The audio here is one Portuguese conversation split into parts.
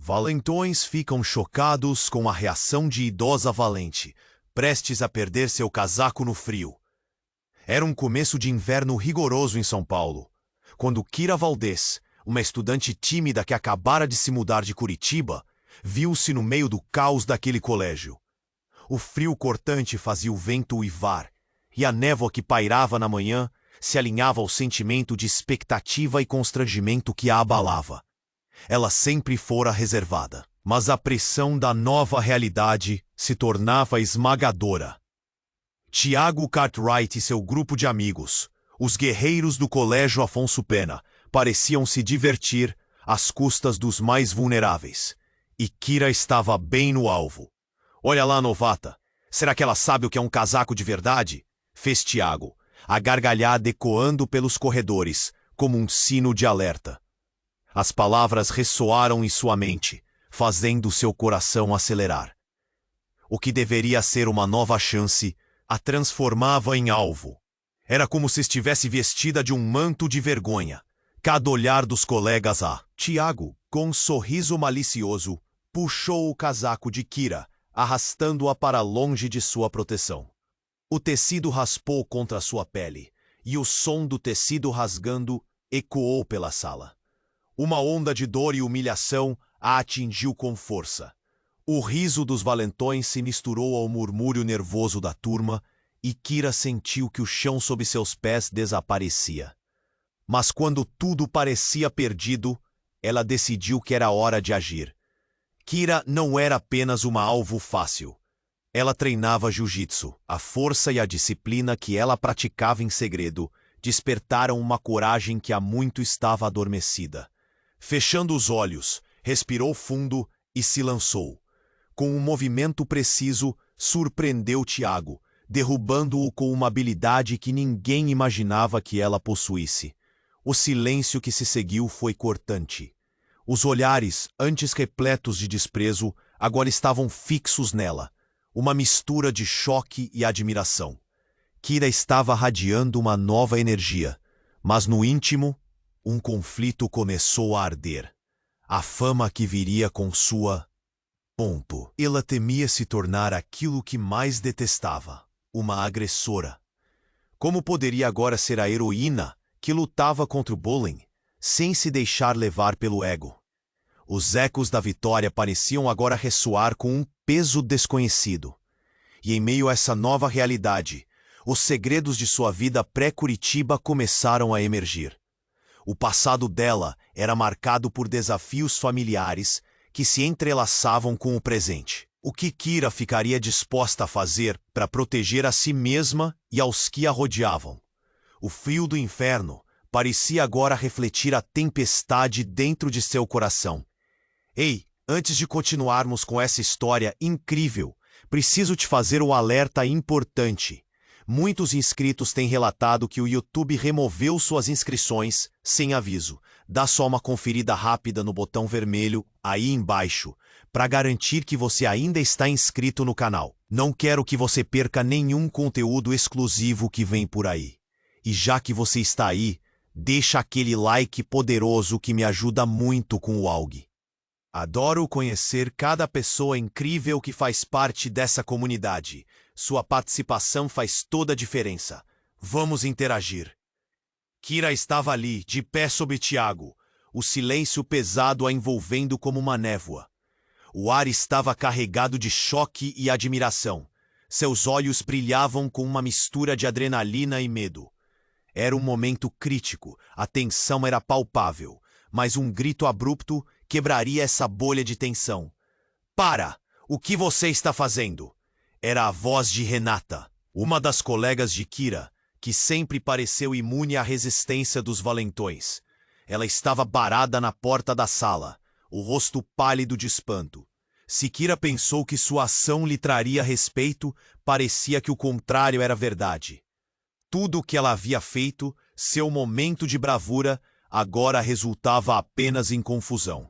Valentões ficam chocados com a reação de idosa Valente, prestes a perder seu casaco no frio. Era um começo de inverno rigoroso em São Paulo, quando Kira Valdez, uma estudante tímida que acabara de se mudar de Curitiba, viu-se no meio do caos daquele colégio. O frio cortante fazia o vento uivar, e a névoa que pairava na manhã se alinhava ao sentimento de expectativa e constrangimento que a abalava. Ela sempre fora reservada, mas a pressão da nova realidade se tornava esmagadora. Tiago Cartwright e seu grupo de amigos, os guerreiros do Colégio Afonso Pena, pareciam se divertir às custas dos mais vulneráveis. E Kira estava bem no alvo. "Olha lá, novata. Será que ela sabe o que é um casaco de verdade?" fez Tiago, a gargalhada ecoando pelos corredores, como um sino de alerta. As palavras ressoaram em sua mente, fazendo seu coração acelerar. O que deveria ser uma nova chance a transformava em alvo. Era como se estivesse vestida de um manto de vergonha. Cada olhar dos colegas Tiago, com um sorriso malicioso, puxou o casaco de Kira, arrastando-a para longe de sua proteção. O tecido raspou contra sua pele, e o som do tecido rasgando ecoou pela sala. Uma onda de dor e humilhação a atingiu com força. O riso dos valentões se misturou ao murmúrio nervoso da turma, e Kira sentiu que o chão sob seus pés desaparecia. Mas quando tudo parecia perdido, ela decidiu que era hora de agir. Kira não era apenas uma alvo fácil. Ela treinava jiu-jitsu. A força e a disciplina que ela praticava em segredo despertaram uma coragem que há muito estava adormecida. Fechando os olhos, respirou fundo e se lançou. Com um movimento preciso, surpreendeu Tiago, derrubando-o com uma habilidade que ninguém imaginava que ela possuísse. O silêncio que se seguiu foi cortante. Os olhares, antes repletos de desprezo, agora estavam fixos nela, uma mistura de choque e admiração. Kira estava radiando uma nova energia, mas no íntimo, um conflito começou a arder. A fama que viria com sua... Ela temia se tornar aquilo que mais detestava, uma agressora. Como poderia agora ser a heroína que lutava contra o bullying, sem se deixar levar pelo ego? Os ecos da vitória pareciam agora ressoar com um peso desconhecido. E em meio a essa nova realidade, os segredos de sua vida pré-Curitiba começaram a emergir. O passado dela era marcado por desafios familiares que se entrelaçavam com o presente. O que Kira ficaria disposta a fazer para proteger a si mesma e aos que a rodeavam? O frio do inferno parecia agora refletir a tempestade dentro de seu coração. Ei, antes de continuarmos com essa história incrível, preciso te fazer um alerta importante. Muitos inscritos têm relatado que o YouTube removeu suas inscrições sem aviso. Dá só uma conferida rápida no botão vermelho aí embaixo, para garantir que você ainda está inscrito no canal. Não quero que você perca nenhum conteúdo exclusivo que vem por aí. E já que você está aí, deixa aquele like poderoso que me ajuda muito com o AUG. Adoro conhecer cada pessoa incrível que faz parte dessa comunidade. Sua participação faz toda a diferença. Vamos interagir. Kira estava ali, de pé sobre Tiago, o silêncio pesado a envolvendo como uma névoa. O ar estava carregado de choque e admiração. Seus olhos brilhavam com uma mistura de adrenalina e medo. Era um momento crítico, a tensão era palpável, mas um grito abrupto quebraria essa bolha de tensão. "Para! O que você está fazendo?" Era a voz de Renata, uma das colegas de Kira, que sempre pareceu imune à resistência dos valentões. Ela estava parada na porta da sala, o rosto pálido de espanto. Se Kira pensou que sua ação lhe traria respeito, parecia que o contrário era verdade. Tudo o que ela havia feito, seu momento de bravura, agora resultava apenas em confusão.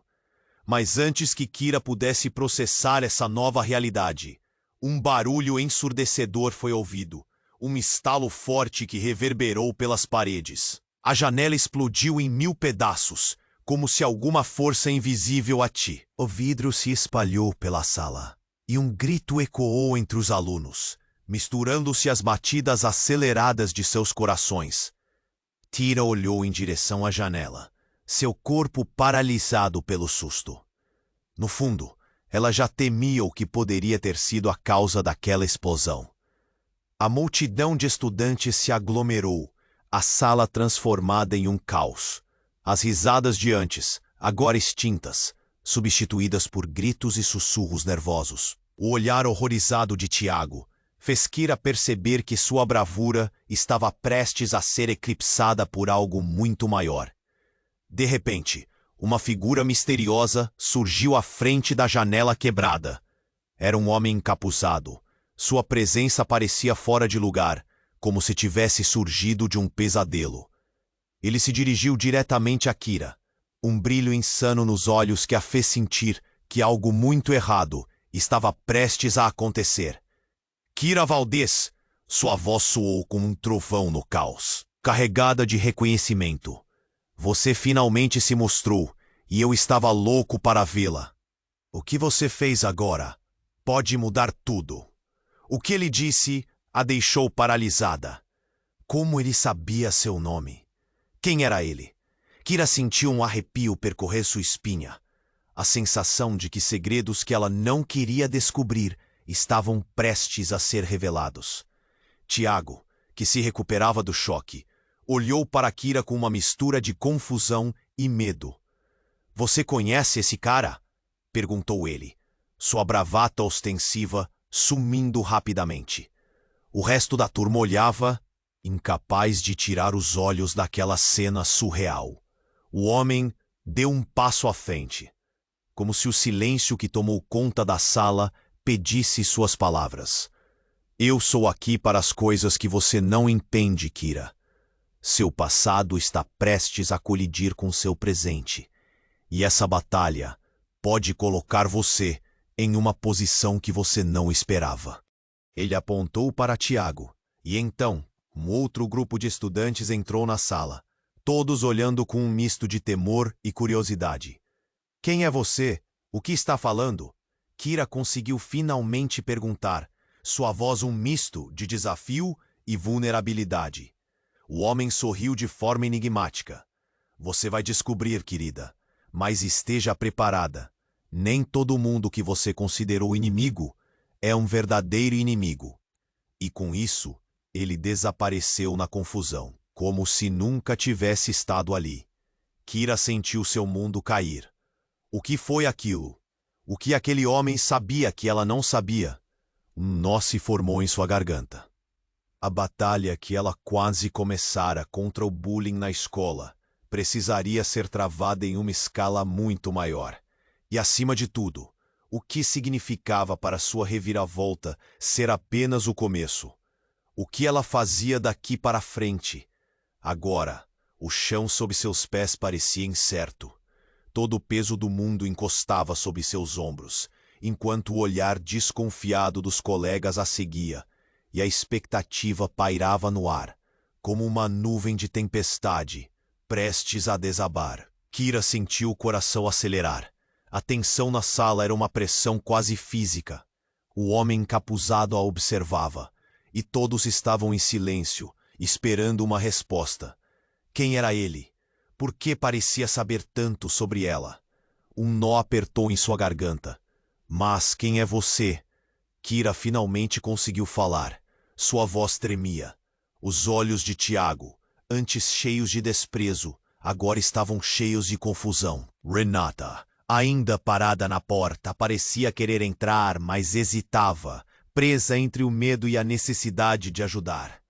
Mas antes que Kira pudesse processar essa nova realidade, um barulho ensurdecedor foi ouvido, um estalo forte que reverberou pelas paredes. A janela explodiu em 1000 pedaços, como se alguma força invisível a ti. O vidro se espalhou pela sala, e um grito ecoou entre os alunos, misturando-se às batidas aceleradas de seus corações. Kira olhou em direção à janela, seu corpo paralisado pelo susto. No fundo, ela já temia o que poderia ter sido a causa daquela explosão. A multidão de estudantes se aglomerou, a sala transformada em um caos. As risadas de antes, agora extintas, substituídas por gritos e sussurros nervosos. O olhar horrorizado de Tiago fez Kira perceber que sua bravura estava prestes a ser eclipsada por algo muito maior. De repente, uma figura misteriosa surgiu à frente da janela quebrada. Era um homem encapuzado. Sua presença parecia fora de lugar, como se tivesse surgido de um pesadelo. Ele se dirigiu diretamente a Kira, um brilho insano nos olhos que a fez sentir que algo muito errado estava prestes a acontecer. Kira Valdez, sua voz soou como um trovão no caos, carregada de reconhecimento. Você finalmente se mostrou, e eu estava louco para vê-la. O que você fez agora pode mudar tudo. O que ele disse a deixou paralisada. Como ele sabia seu nome? Quem era ele? Kira sentiu um arrepio percorrer sua espinha. A sensação de que segredos que ela não queria descobrir estavam prestes a ser revelados. Tiago, que se recuperava do choque, olhou para Kira com uma mistura de confusão e medo. Você conhece esse cara? Perguntou ele, sua bravata ostensiva sumindo rapidamente. O resto da turma olhava, incapaz de tirar os olhos daquela cena surreal. O homem deu um passo à frente, como se o silêncio que tomou conta da sala pedisse suas palavras. Eu sou aqui para as coisas que você não entende, Kira. Seu passado está prestes a colidir com seu presente, e essa batalha pode colocar você em uma posição que você não esperava. Ele apontou para Tiago, e então um outro grupo de estudantes entrou na sala, todos olhando com um misto de temor e curiosidade. Quem é você? O que está falando? Kira conseguiu finalmente perguntar, sua voz um misto de desafio e vulnerabilidade. O homem sorriu de forma enigmática. Você vai descobrir, querida, mas esteja preparada. Nem todo mundo que você considerou inimigo é um verdadeiro inimigo. E com isso, ele desapareceu na confusão, como se nunca tivesse estado ali. Kira sentiu seu mundo cair. O que foi aquilo? O que aquele homem sabia que ela não sabia? Um nó se formou em sua garganta. A batalha que ela quase começara contra o bullying na escola precisaria ser travada em uma escala muito maior. E, acima de tudo, o que significava para sua reviravolta ser apenas o começo? O que ela fazia daqui para frente? Agora, o chão sob seus pés parecia incerto. Todo o peso do mundo encostava sob seus ombros, enquanto o olhar desconfiado dos colegas a seguia, e a expectativa pairava no ar, como uma nuvem de tempestade, prestes a desabar. Kira sentiu o coração acelerar. A tensão na sala era uma pressão quase física. O homem encapuzado a observava, e todos estavam em silêncio, esperando uma resposta. Quem era ele? Por que parecia saber tanto sobre ela? Um nó apertou em sua garganta. Mas quem é você? Kira finalmente conseguiu falar. Sua voz tremia. Os olhos de Tiago, antes cheios de desprezo, agora estavam cheios de confusão. Renata, ainda parada na porta, parecia querer entrar, mas hesitava, presa entre o medo e a necessidade de ajudar.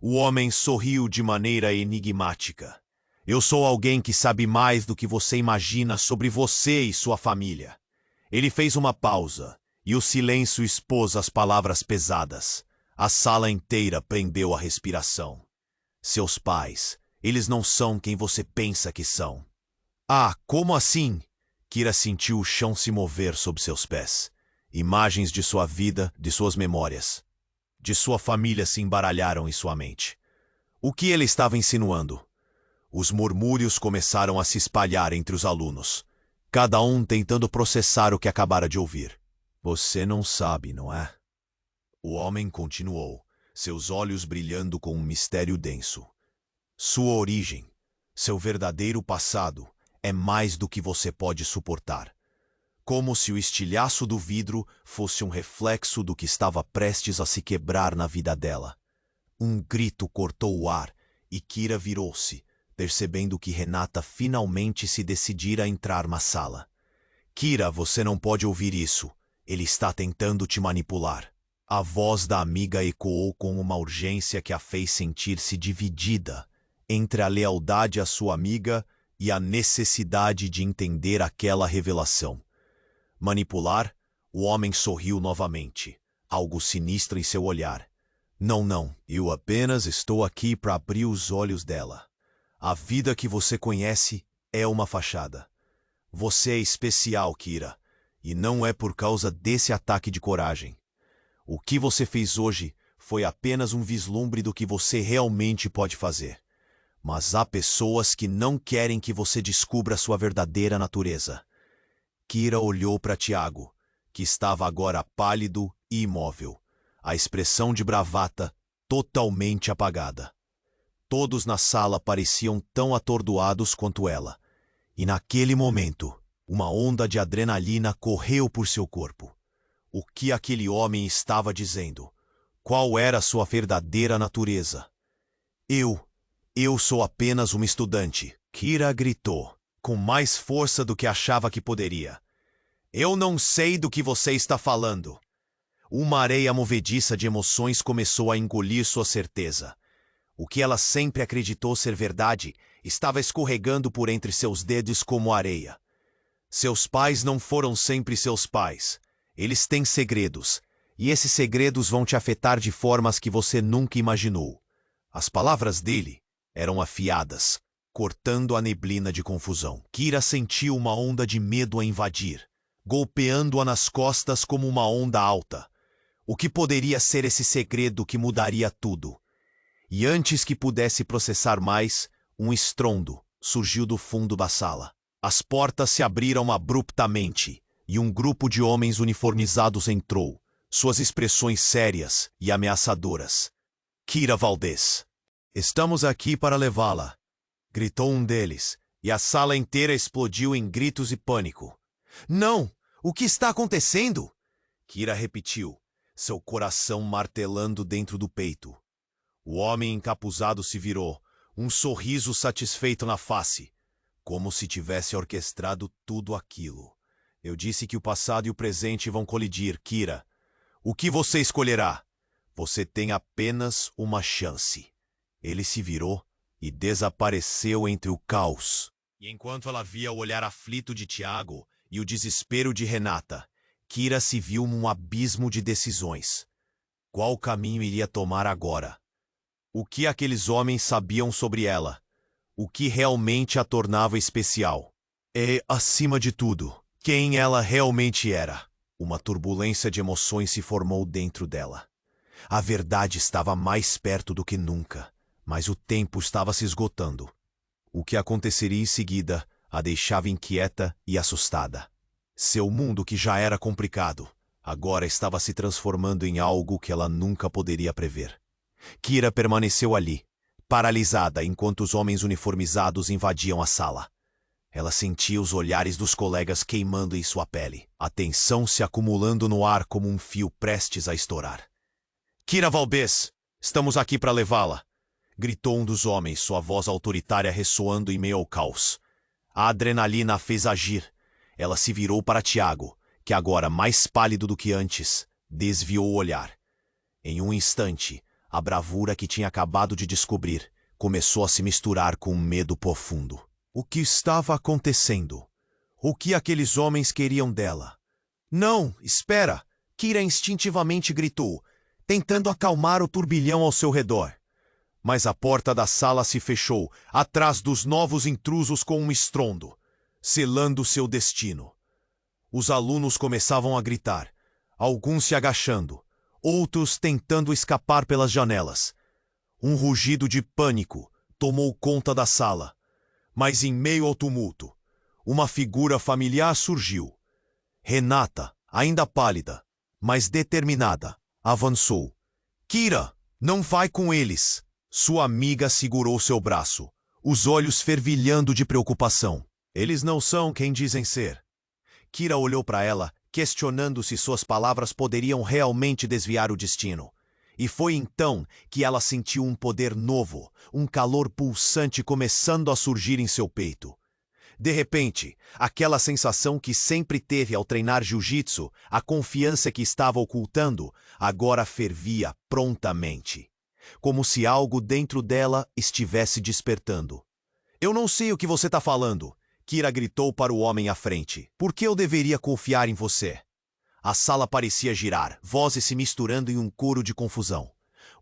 O homem sorriu de maneira enigmática. Eu sou alguém que sabe mais do que você imagina sobre você e sua família. Ele fez uma pausa, e o silêncio expôs as palavras pesadas. A sala inteira prendeu a respiração. Seus pais, eles não são quem você pensa que são. Ah, como assim? Kira sentiu o chão se mover sob seus pés. Imagens de sua vida, de suas memórias, de sua família se embaralharam em sua mente. O que ele estava insinuando? Os murmúrios começaram a se espalhar entre os alunos, cada um tentando processar o que acabara de ouvir. Você não sabe, não é? O homem continuou, seus olhos brilhando com um mistério denso. Sua origem, seu verdadeiro passado, é mais do que você pode suportar. Como se o estilhaço do vidro fosse um reflexo do que estava prestes a se quebrar na vida dela. Um grito cortou o ar e Kira virou-se, percebendo que Renata finalmente se decidira a entrar na sala. Kira, você não pode ouvir isso. Ele está tentando te manipular. A voz da amiga ecoou com uma urgência que a fez sentir-se dividida entre a lealdade à sua amiga e a necessidade de entender aquela revelação. Manipular? O homem sorriu novamente, algo sinistro em seu olhar. Não, eu apenas estou aqui para abrir os olhos dela. A vida que você conhece é uma fachada. Você é especial, Kira, e não é por causa desse ataque de coragem. O que você fez hoje foi apenas um vislumbre do que você realmente pode fazer. Mas há pessoas que não querem que você descubra sua verdadeira natureza. Kira olhou para Tiago, que estava agora pálido e imóvel, a expressão de bravata totalmente apagada. Todos na sala pareciam tão atordoados quanto ela, e naquele momento, uma onda de adrenalina correu por seu corpo. O que aquele homem estava dizendo? Qual era sua verdadeira natureza? Eu sou apenas uma estudante, Kira gritou, com mais força do que achava que poderia. Eu não sei do que você está falando. Uma areia movediça de emoções começou a engolir sua certeza. O que ela sempre acreditou ser verdade estava escorregando por entre seus dedos como areia. Seus pais não foram sempre seus pais. Eles têm segredos, e esses segredos vão te afetar de formas que você nunca imaginou. As palavras dele eram afiadas, cortando a neblina de confusão. Kira sentiu uma onda de medo a invadir, golpeando-a nas costas como uma onda alta. O que poderia ser esse segredo que mudaria tudo? E antes que pudesse processar mais, um estrondo surgiu do fundo da sala. As portas se abriram abruptamente e um grupo de homens uniformizados entrou, suas expressões sérias e ameaçadoras. Kira Valdez. Estamos aqui para levá-la, gritou um deles, e a sala inteira explodiu em gritos e pânico. Não! O que está acontecendo? Kira repetiu, seu coração martelando dentro do peito. O homem encapuzado se virou, um sorriso satisfeito na face, como se tivesse orquestrado tudo aquilo. Eu disse que o passado e o presente vão colidir, Kira. O que você escolherá? Você tem apenas uma chance. Ele se virou e desapareceu entre o caos. E enquanto ela via o olhar aflito de Tiago e o desespero de Renata, Kira se viu num abismo de decisões. Qual caminho iria tomar agora? O que aqueles homens sabiam sobre ela? O que realmente a tornava especial? E, acima de tudo, quem ela realmente era? Uma turbulência de emoções se formou dentro dela. A verdade estava mais perto do que nunca, mas o tempo estava se esgotando. O que aconteceria em seguida a deixava inquieta e assustada. Seu mundo, que já era complicado, agora estava se transformando em algo que ela nunca poderia prever. Kira permaneceu ali, paralisada enquanto os homens uniformizados invadiam a sala. Ela sentia os olhares dos colegas queimando em sua pele, a tensão se acumulando no ar como um fio prestes a estourar. Kira Valdez, estamos aqui para levá-la, gritou um dos homens, sua voz autoritária ressoando em meio ao caos. A adrenalina a fez agir. Ela se virou para Tiago, que agora, mais pálido do que antes, desviou o olhar. Em um instante, a bravura que tinha acabado de descobrir começou a se misturar com um medo profundo. O que estava acontecendo? O que aqueles homens queriam dela? Não, espera! Kira instintivamente gritou, tentando acalmar o turbilhão ao seu redor. Mas a porta da sala se fechou, atrás dos novos intrusos com um estrondo, selando seu destino. Os alunos começavam a gritar, alguns se agachando, outros tentando escapar pelas janelas. Um rugido de pânico tomou conta da sala. Mas em meio ao tumulto, uma figura familiar surgiu. Renata, ainda pálida, mas determinada, avançou. Kira, não vai com eles! Sua amiga segurou seu braço, os olhos fervilhando de preocupação. Eles não são quem dizem ser. Kira olhou para ela, questionando se suas palavras poderiam realmente desviar o destino. E foi então que ela sentiu um poder novo, um calor pulsante começando a surgir em seu peito. De repente, aquela sensação que sempre teve ao treinar jiu-jitsu, a confiança que estava ocultando, agora fervia prontamente. Como se algo dentro dela estivesse despertando. Eu não sei o que você está falando, Kira gritou para o homem à frente. Por que eu deveria confiar em você? A sala parecia girar, vozes se misturando em um coro de confusão.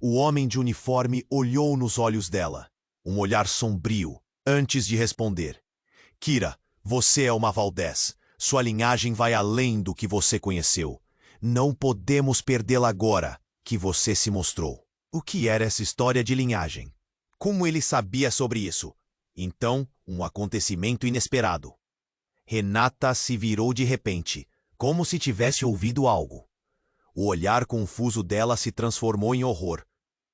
O homem de uniforme olhou nos olhos dela, um olhar sombrio, antes de responder. Kira, você é uma Valdez. Sua linhagem vai além do que você conheceu. Não podemos perdê-la agora, que você se mostrou. O que era essa história de linhagem? Como ele sabia sobre isso? Então, um acontecimento inesperado. Renata se virou de repente, como se tivesse ouvido algo. O olhar confuso dela se transformou em horror.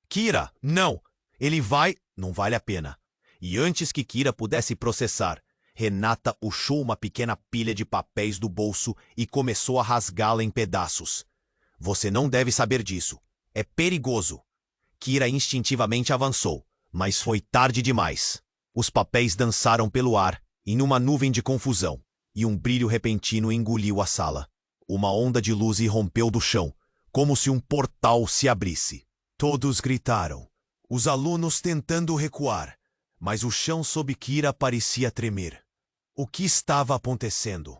Kira, não! Ele vai... Não vale a pena. E antes que Kira pudesse processar, Renata puxou uma pequena pilha de papéis do bolso e começou a rasgá-la em pedaços. Você não deve saber disso. É perigoso. Kira instintivamente avançou, mas foi tarde demais. Os papéis dançaram pelo ar, em uma nuvem de confusão, e um brilho repentino engoliu a sala. Uma onda de luz irrompeu do chão, como se um portal se abrisse. Todos gritaram, os alunos tentando recuar, mas o chão sob Kira parecia tremer. O que estava acontecendo?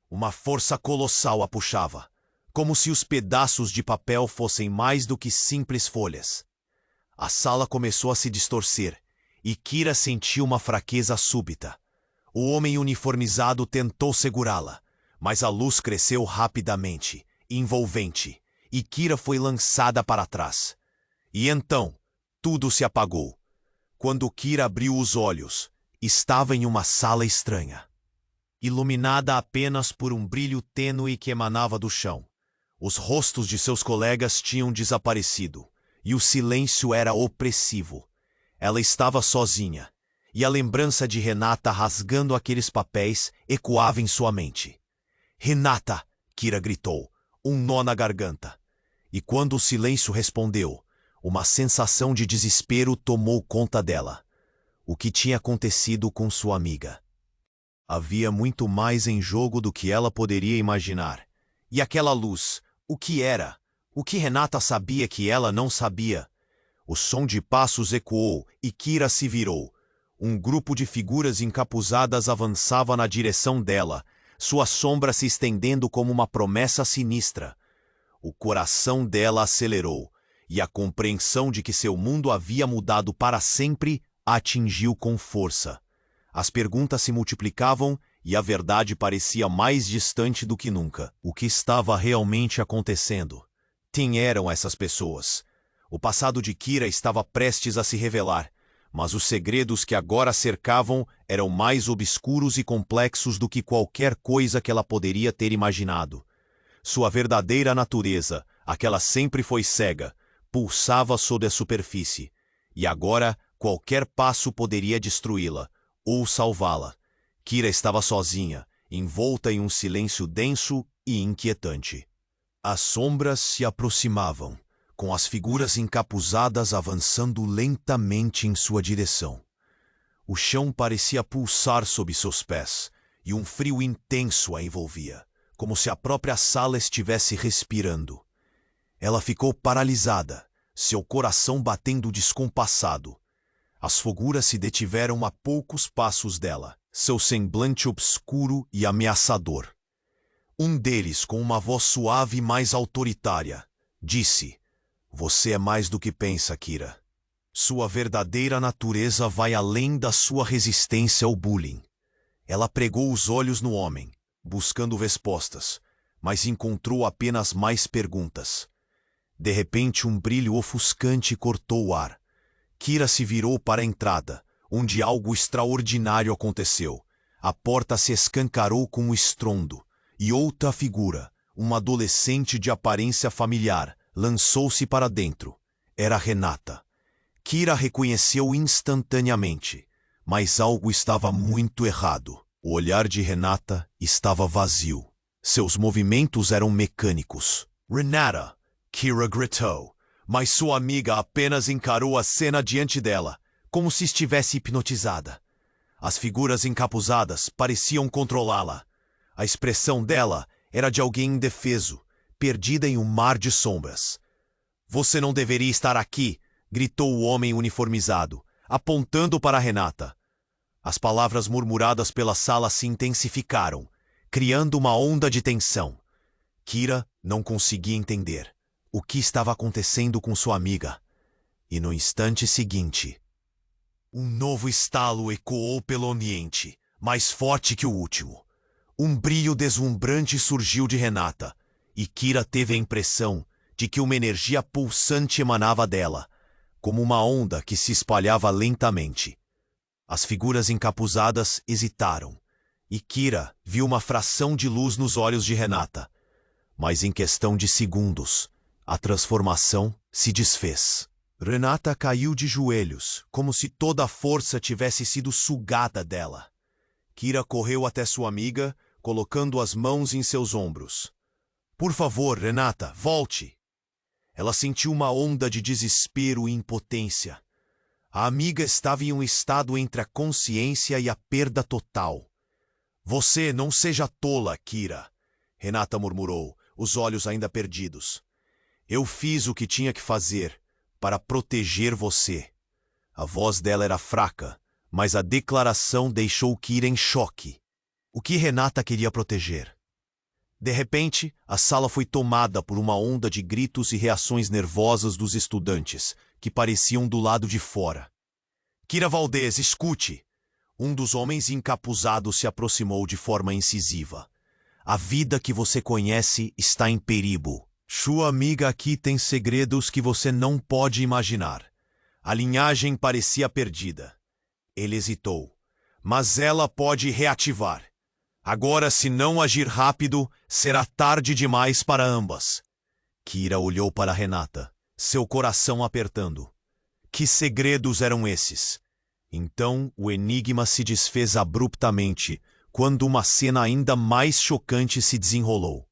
Uma força colossal a puxava, como se os pedaços de papel fossem mais do que simples folhas. A sala começou a se distorcer, e Kira sentiu uma fraqueza súbita. O homem uniformizado tentou segurá-la, mas a luz cresceu rapidamente, envolvente, e Kira foi lançada para trás. E então, tudo se apagou. Quando Kira abriu os olhos, estava em uma sala estranha, iluminada apenas por um brilho tênue que emanava do chão. Os rostos de seus colegas tinham desaparecido, e o silêncio era opressivo. Ela estava sozinha, e a lembrança de Renata rasgando aqueles papéis ecoava em sua mente. Renata! Kira gritou, um nó na garganta. E quando o silêncio respondeu, uma sensação de desespero tomou conta dela. O que tinha acontecido com sua amiga? Havia muito mais em jogo do que ela poderia imaginar. E aquela luz, o que era? O que Renata sabia que ela não sabia? O som de passos ecoou e Kira se virou. Um grupo de figuras encapuzadas avançava na direção dela, sua sombra se estendendo como uma promessa sinistra. O coração dela acelerou, e a compreensão de que seu mundo havia mudado para sempre a atingiu com força. As perguntas se multiplicavam e a verdade parecia mais distante do que nunca. O que estava realmente acontecendo? Quem eram essas pessoas? O passado de Kira estava prestes a se revelar, mas os segredos que agora cercavam eram mais obscuros e complexos do que qualquer coisa que ela poderia ter imaginado. Sua verdadeira natureza, a que ela sempre foi cega, pulsava sob a superfície, e agora qualquer passo poderia destruí-la ou salvá-la. Kira estava sozinha, envolta em um silêncio denso e inquietante. As sombras se aproximavam, com as figuras encapuzadas avançando lentamente em sua direção. O chão parecia pulsar sob seus pés, e um frio intenso a envolvia, como se a própria sala estivesse respirando. Ela ficou paralisada, seu coração batendo descompassado. As figuras se detiveram a poucos passos dela, seu semblante obscuro e ameaçador. Um deles, com uma voz suave e mais autoritária, disse: "Você é mais do que pensa, Kira. Sua verdadeira natureza vai além da sua resistência ao bullying." Ela pregou os olhos no homem, buscando respostas, mas encontrou apenas mais perguntas. De repente, um brilho ofuscante cortou o ar. Kira se virou para a entrada, onde algo extraordinário aconteceu. A porta se escancarou com um estrondo, e outra figura, uma adolescente de aparência familiar, lançou-se para dentro. Era Renata. Kira reconheceu instantaneamente, mas algo estava muito errado. O olhar de Renata estava vazio. Seus movimentos eram mecânicos. Renata! Kira gritou, mas sua amiga apenas encarou a cena diante dela, como se estivesse hipnotizada. As figuras encapuzadas pareciam controlá-la. A expressão dela era de alguém indefeso, perdida em um mar de sombras. "Você não deveria estar aqui", gritou o homem uniformizado, apontando para Renata. As palavras murmuradas pela sala se intensificaram, criando uma onda de tensão. Kira não conseguia entender o que estava acontecendo com sua amiga. E no instante seguinte, um novo estalo ecoou pelo ambiente, mais forte que o último. Um brilho deslumbrante surgiu de Renata, e Kira teve a impressão de que uma energia pulsante emanava dela, como uma onda que se espalhava lentamente. As figuras encapuzadas hesitaram, e Kira viu uma fração de luz nos olhos de Renata. Mas em questão de segundos, a transformação se desfez. Renata caiu de joelhos, como se toda a força tivesse sido sugada dela. Kira correu até sua amiga, colocando as mãos em seus ombros. "Por favor, Renata, volte!" Ela sentiu uma onda de desespero e impotência. A amiga estava em um estado entre a consciência e a perda total. "Você não seja tola, Kira", Renata murmurou, os olhos ainda perdidos. "Eu fiz o que tinha que fazer para proteger você." A voz dela era fraca, mas a declaração deixou Kira em choque. O que Renata queria proteger? De repente, a sala foi tomada por uma onda de gritos e reações nervosas dos estudantes, que pareciam do lado de fora. "Kira Valdez, escute!" Um dos homens encapuzados se aproximou de forma incisiva. "A vida que você conhece está em perigo. Sua amiga aqui tem segredos que você não pode imaginar." A linhagem parecia perdida. Ele hesitou. "Mas ela pode reativar. Agora, se não agir rápido, será tarde demais para ambas." Kira olhou para Renata, seu coração apertando. Que segredos eram esses? Então o enigma se desfez abruptamente, quando uma cena ainda mais chocante se desenrolou.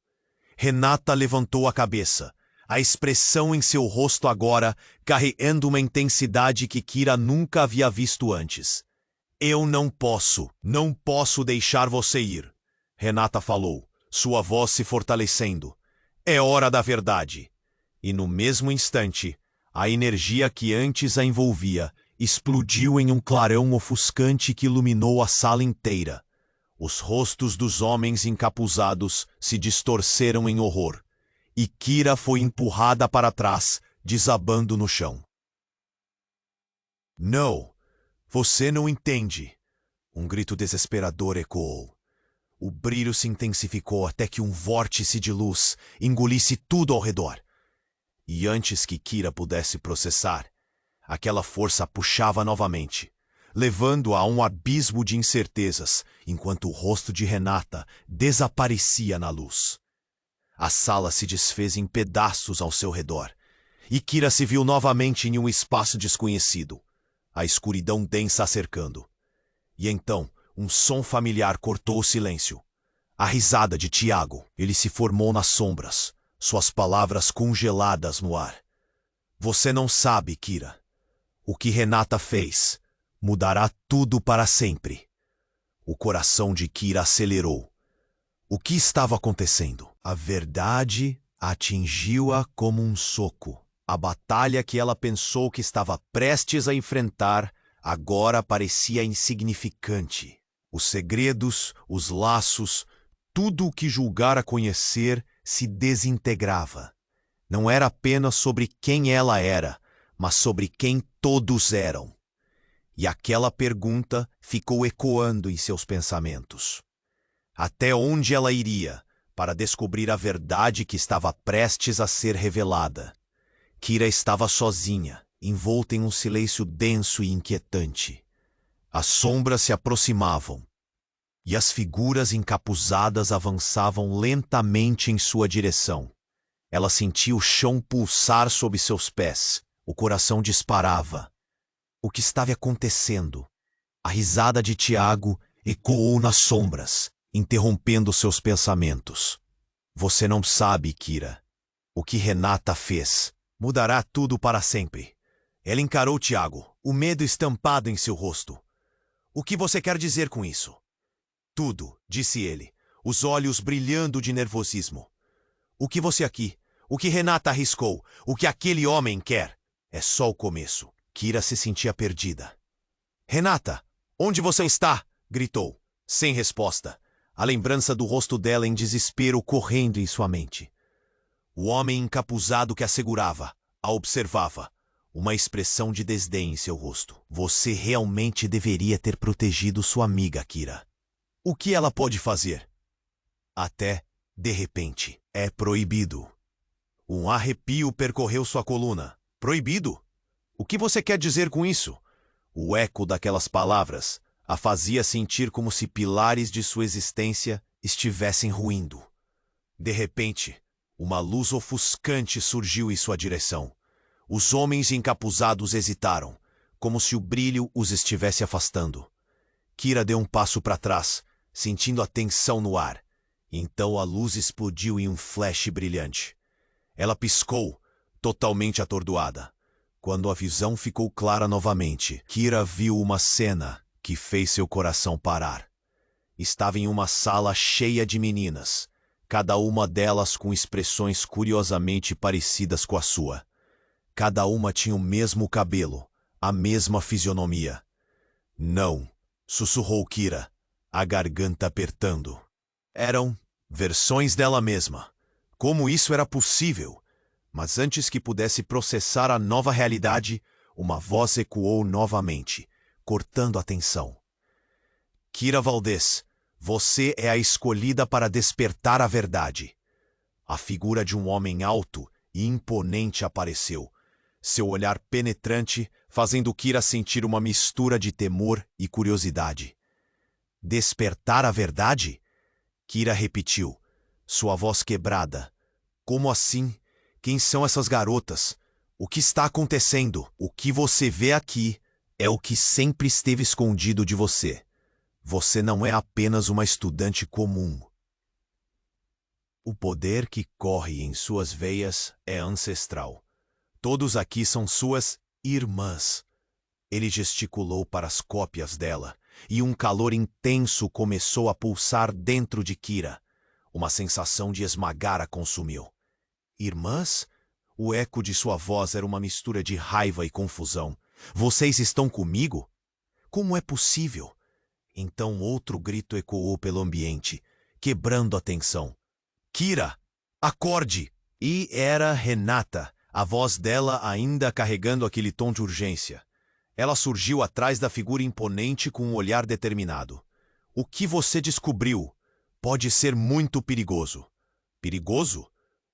Renata levantou a cabeça, a expressão em seu rosto agora carregando uma intensidade que Kira nunca havia visto antes. "Eu não posso deixar você ir", Renata falou, sua voz se fortalecendo. "É hora da verdade." E no mesmo instante, a energia que antes a envolvia explodiu em um clarão ofuscante que iluminou a sala inteira. Os rostos dos homens encapuzados se distorceram em horror, e Kira foi empurrada para trás, desabando no chão. "Não, você não entende!" Um grito desesperador ecoou. O brilho se intensificou até que um vórtice de luz engolisse tudo ao redor. E antes que Kira pudesse processar, aquela força a puxava novamente, levando-a a um abismo de incertezas, enquanto o rosto de Renata desaparecia na luz. A sala se desfez em pedaços ao seu redor, e Kira se viu novamente em um espaço desconhecido, a escuridão densa a cercando. E então, um som familiar cortou o silêncio. A risada de Tiago. Ele se formou nas sombras, suas palavras congeladas no ar. "Você não sabe, Kira. O que Renata fez mudará tudo para sempre." O coração de Kira acelerou. O que estava acontecendo? A verdade atingiu-a como um soco. A batalha que ela pensou que estava prestes a enfrentar agora parecia insignificante. Os segredos, os laços, tudo o que julgara conhecer se desintegrava. Não era apenas sobre quem ela era, mas sobre quem todos eram. E aquela pergunta ficou ecoando em seus pensamentos. Até onde ela iria para descobrir a verdade que estava prestes a ser revelada? Kira estava sozinha, envolta em um silêncio denso e inquietante. As sombras se aproximavam, e as figuras encapuzadas avançavam lentamente em sua direção. Ela sentia o chão pulsar sob seus pés. O coração disparava. O que estava acontecendo? A risada de Tiago ecoou nas sombras, interrompendo seus pensamentos. Você não sabe, Kira. O que Renata fez mudará tudo para sempre. Ela encarou Tiago, o medo estampado em seu rosto. O que você quer dizer com isso? Tudo, disse ele, os olhos brilhando de nervosismo. O que você aqui, o que Renata arriscou, o que aquele homem quer, é só o começo. Kira se sentia perdida. Renata, onde você está? Gritou, sem resposta, a lembrança do rosto dela em desespero correndo em sua mente. O homem encapuzado que a segurava, a observava, uma expressão de desdém em seu rosto. Você realmente deveria ter protegido sua amiga, Kira. O que ela pode fazer? Até, de repente, é proibido. Um arrepio percorreu sua coluna. Proibido? O que você quer dizer com isso? O eco daquelas palavras a fazia sentir como se pilares de sua existência estivessem ruindo. De repente, uma luz ofuscante surgiu em sua direção. Os homens encapuzados hesitaram, como se o brilho os estivesse afastando. Kira deu um passo para trás, sentindo a tensão no ar. Então a luz explodiu em um flash brilhante. Ela piscou, totalmente atordoada. Quando a visão ficou clara novamente, Kira viu uma cena que fez seu coração parar. Estava em uma sala cheia de meninas, cada uma delas com expressões curiosamente parecidas com a sua. Cada uma tinha o mesmo cabelo, a mesma fisionomia. Não, sussurrou Kira, a garganta apertando. Eram versões dela mesma. Como isso era possível? Mas antes que pudesse processar a nova realidade, uma voz ecoou novamente, cortando a tensão. Kira Valdez, você é a escolhida para despertar a verdade. A figura de um homem alto e imponente apareceu, seu olhar penetrante fazendo Kira sentir uma mistura de temor e curiosidade. Despertar a verdade? Kira repetiu, sua voz quebrada. Como assim? Quem são essas garotas? O que está acontecendo? O que você vê aqui é o que sempre esteve escondido de você. Você não é apenas uma estudante comum. O poder que corre em suas veias é ancestral. Todos aqui são suas irmãs. Ele gesticulou para as cópias dela, e um calor intenso começou a pulsar dentro de Kira. Uma sensação de esmagar a consumiu. Irmãs? O eco de sua voz era uma mistura de raiva e confusão. Vocês estão comigo? Como é possível? Então outro grito ecoou pelo ambiente, quebrando a tensão. Kira, acorde! E era Renata, a voz dela ainda carregando aquele tom de urgência. Ela surgiu atrás da figura imponente com um olhar determinado. O que você descobriu pode ser muito perigoso. Perigoso?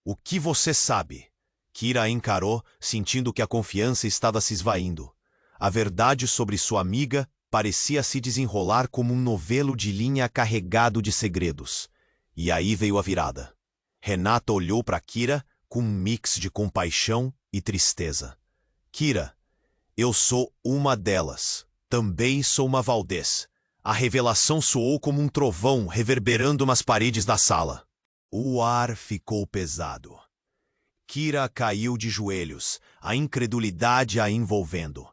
O que você sabe? Kira a encarou, sentindo que a confiança estava se esvaindo. A verdade sobre sua amiga parecia se desenrolar como um novelo de linha carregado de segredos. E aí veio a virada. Renata olhou para Kira com um mix de compaixão e tristeza. Kira, eu sou uma delas. Também sou uma Valdez. A revelação soou como um trovão reverberando nas paredes da sala. O ar ficou pesado. Kira caiu de joelhos, a incredulidade a envolvendo.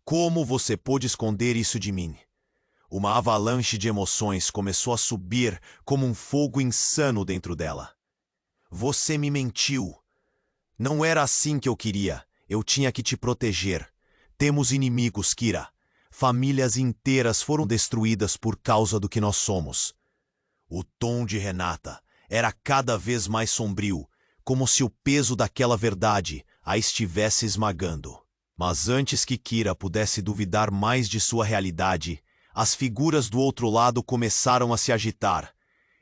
Como você pôde esconder isso de mim? Uma avalanche de emoções começou a subir como um fogo insano dentro dela. Você me mentiu. Não era assim que eu queria. Eu tinha que te proteger. Temos inimigos, Kira. Famílias inteiras foram destruídas por causa do que nós somos. O tom de Renata era cada vez mais sombrio, como se o peso daquela verdade a estivesse esmagando. Mas antes que Kira pudesse duvidar mais de sua realidade, as figuras do outro lado começaram a se agitar,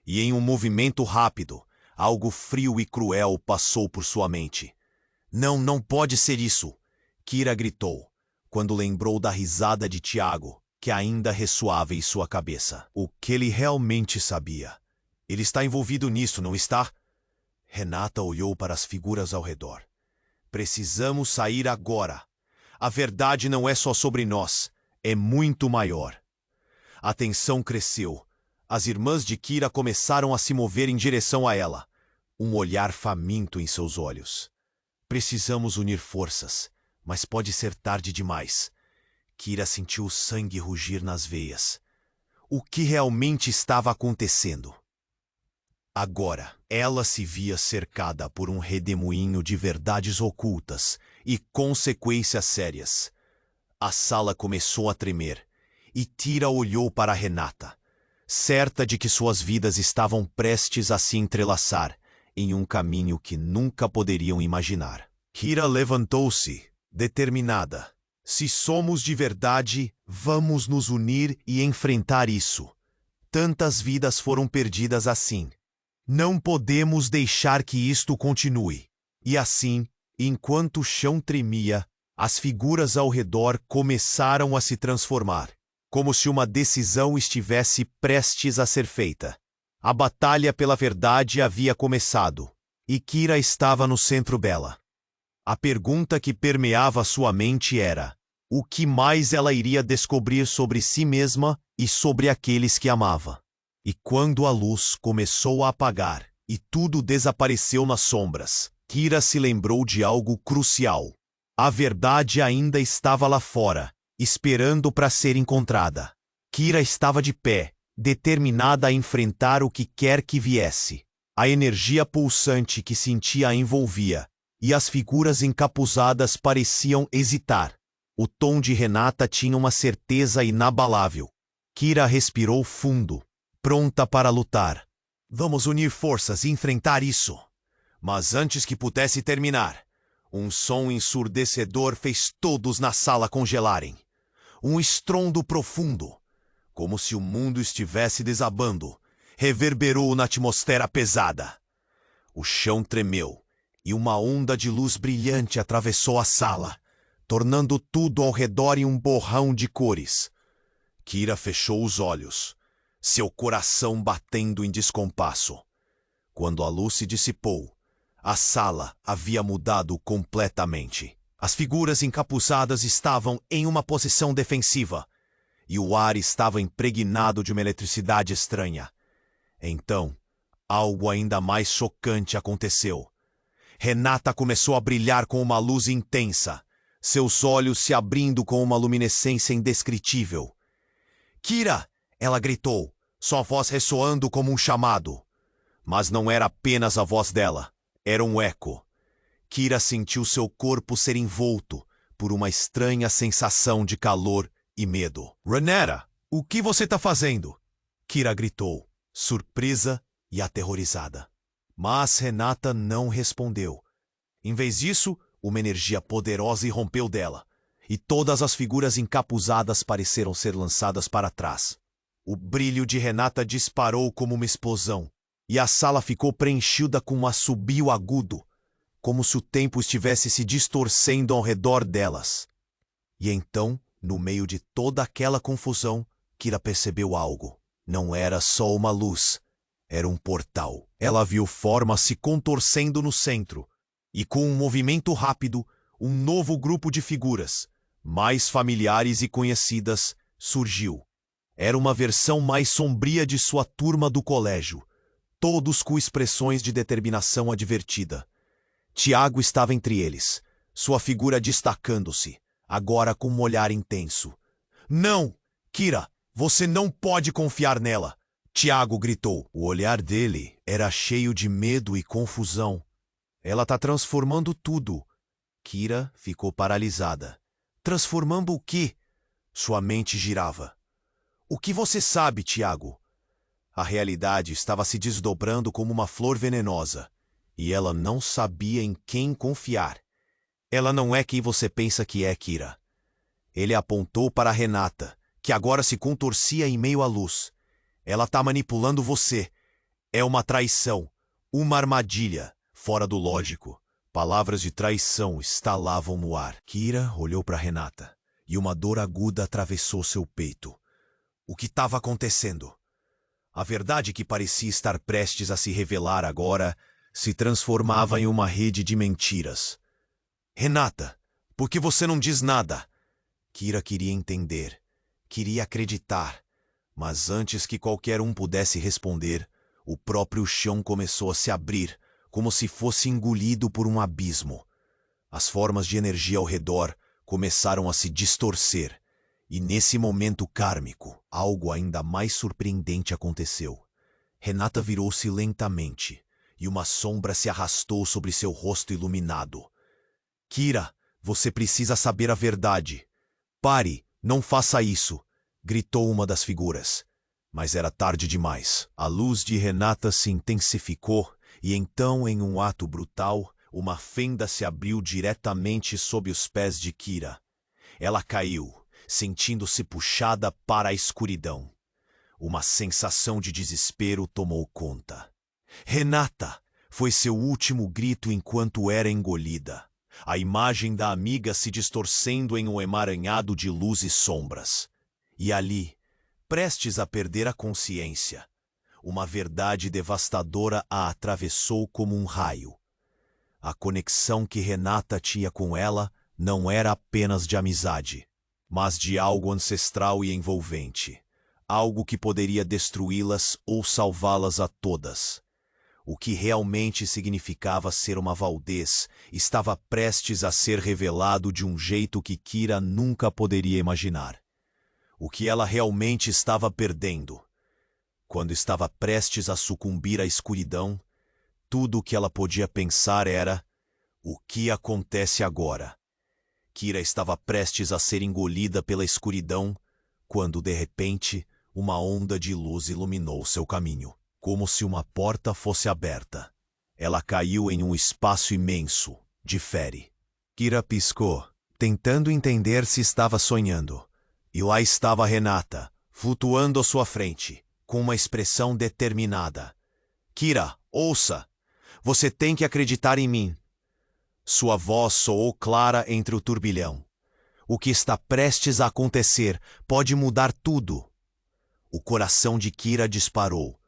e em um movimento rápido, algo frio e cruel passou por sua mente. Não, não pode ser isso! Kira gritou, quando lembrou da risada de Tiago, que ainda ressoava em sua cabeça. O que ele realmente sabia? Ele está envolvido nisso, não está? Renata olhou para as figuras ao redor. Precisamos sair agora. A verdade não é só sobre nós, é muito maior. A tensão cresceu. As irmãs de Kira começaram a se mover em direção a ela, um olhar faminto em seus olhos. Precisamos unir forças, mas pode ser tarde demais. Kira sentiu o sangue rugir nas veias. O que realmente estava acontecendo? Agora, ela se via cercada por um redemoinho de verdades ocultas e consequências sérias. A sala começou a tremer, e Kira olhou para Renata, certa de que suas vidas estavam prestes a se entrelaçar em um caminho que nunca poderiam imaginar. Kira levantou-se, determinada. Se somos de verdade, vamos nos unir e enfrentar isso. Tantas vidas foram perdidas assim. Não podemos deixar que isto continue. E assim, enquanto o chão tremia, as figuras ao redor começaram a se transformar, como se uma decisão estivesse prestes a ser feita. A batalha pela verdade havia começado, e Kira estava no centro dela. A pergunta que permeava sua mente era: o que mais ela iria descobrir sobre si mesma e sobre aqueles que amava? E quando a luz começou a apagar e tudo desapareceu nas sombras, Kira se lembrou de algo crucial. A verdade ainda estava lá fora, esperando para ser encontrada. Kira estava de pé, determinada a enfrentar o que quer que viesse. A energia pulsante que sentia a envolvia, e as figuras encapuzadas pareciam hesitar. O tom de Renata tinha uma certeza inabalável. Kira respirou fundo, pronta para lutar. Vamos unir forças e enfrentar isso. Mas antes que pudesse terminar, um som ensurdecedor fez todos na sala congelarem. Um estrondo profundo, como se o mundo estivesse desabando, reverberou na atmosfera pesada. O chão tremeu e uma onda de luz brilhante atravessou a sala, tornando tudo ao redor em um borrão de cores. Kira fechou os olhos, seu coração batendo em descompasso. Quando a luz se dissipou, a sala havia mudado completamente. As figuras encapuzadas estavam em uma posição defensiva, e o ar estava impregnado de uma eletricidade estranha. Então, algo ainda mais chocante aconteceu. Renata começou a brilhar com uma luz intensa, seus olhos se abrindo com uma luminescência indescritível. "Kira!" ela gritou, sua voz ressoando como um chamado. Mas não era apenas a voz dela, era um eco. Kira sentiu seu corpo ser envolto por uma estranha sensação de calor e medo. "Renata, o que você está fazendo?" Kira gritou, surpresa e aterrorizada. Mas Renata não respondeu. Em vez disso, uma energia poderosa irrompeu dela, e todas as figuras encapuzadas pareceram ser lançadas para trás. O brilho de Renata disparou como uma explosão, e a sala ficou preenchida com um assobio agudo, como se o tempo estivesse se distorcendo ao redor delas. E então, no meio de toda aquela confusão, Kira percebeu algo. Não era só uma luz, era um portal. Ela viu formas se contorcendo no centro, e com um movimento rápido, um novo grupo de figuras, mais familiares e conhecidas, surgiu. Era uma versão mais sombria de sua turma do colégio, todos com expressões de determinação advertida. Tiago estava entre eles, sua figura destacando-se, agora com um olhar intenso. "Não! Kira, você não pode confiar nela!" Tiago gritou. O olhar dele era cheio de medo e confusão. "Ela está transformando tudo." Kira ficou paralisada. "Transformando o quê?" Sua mente girava. "O que você sabe, Tiago?" A realidade estava se desdobrando como uma flor venenosa, e ela não sabia em quem confiar. "Ela não é quem você pensa que é, Kira." Ele apontou para Renata, que agora se contorcia em meio à luz. "Ela está manipulando você. É uma traição, uma armadilha, fora do lógico." Palavras de traição estalavam no ar. Kira olhou para Renata, e uma dor aguda atravessou seu peito. O que estava acontecendo? A verdade que parecia estar prestes a se revelar agora se transformava em uma rede de mentiras. Renata, por que você não diz nada? Kira queria entender, queria acreditar, mas antes que qualquer um pudesse responder, o próprio chão começou a se abrir, como se fosse engolido por um abismo. As formas de energia ao redor começaram a se distorcer, e nesse momento kármico, algo ainda mais surpreendente aconteceu. Renata virou-se lentamente, e uma sombra se arrastou sobre seu rosto iluminado. Kira, você precisa saber a verdade. Pare, não faça isso, gritou uma das figuras. Mas era tarde demais. A luz de Renata se intensificou, e então, em um ato brutal, uma fenda se abriu diretamente sob os pés de Kira. Ela caiu, sentindo-se puxada para a escuridão. Uma sensação de desespero tomou conta. Renata! Foi seu último grito enquanto era engolida. A imagem da amiga se distorcendo em um emaranhado de luz e sombras. E ali, prestes a perder a consciência, uma verdade devastadora a atravessou como um raio. A conexão que Renata tinha com ela não era apenas de amizade, mas de algo ancestral e envolvente, algo que poderia destruí-las ou salvá-las a todas. O que realmente significava ser uma Valdez estava prestes a ser revelado de um jeito que Kira nunca poderia imaginar. O que ela realmente estava perdendo. Quando estava prestes a sucumbir à escuridão, tudo o que ela podia pensar era: o que acontece agora? Kira estava prestes a ser engolida pela escuridão, quando, de repente, uma onda de luz iluminou seu caminho, como se uma porta fosse aberta. Ela caiu em um espaço imenso, difere. Kira piscou, tentando entender se estava sonhando. E lá estava Renata, flutuando à sua frente, com uma expressão determinada. Kira, ouça! Você tem que acreditar em mim. Sua voz soou clara entre o turbilhão. O que está prestes a acontecer pode mudar tudo. O coração de Kira disparou.